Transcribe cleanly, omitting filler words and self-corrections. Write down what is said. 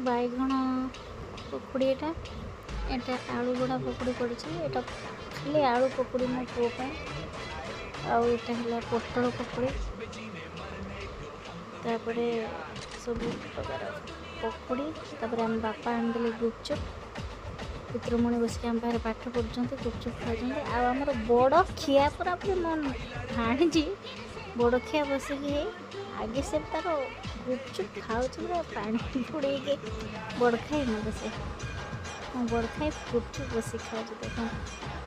बैगण पकुड़ी एटा आलू बड़ा पकुड़ी पड़ी एटा खाली आलू पकुड़ी मो पुओ आउ एटा है पोटल पकुड़ी तापरे सब प्रकार पकुड़ी तापरे आम बापा आनिदेले गुपचुप पुत्रमणि बसिक आम पाखे पाठ पढ़ुं गुपचुप खाऊँ आमर बड़ खिया पूरा पूरी मो भाणीजी बड़ खिया बसिक आगे से तार गुपचुप खाऊ पूरा पानी बुड़े बड़ खाई ना बसे बड़ खाई गुपचुप बसिक खाऊ देख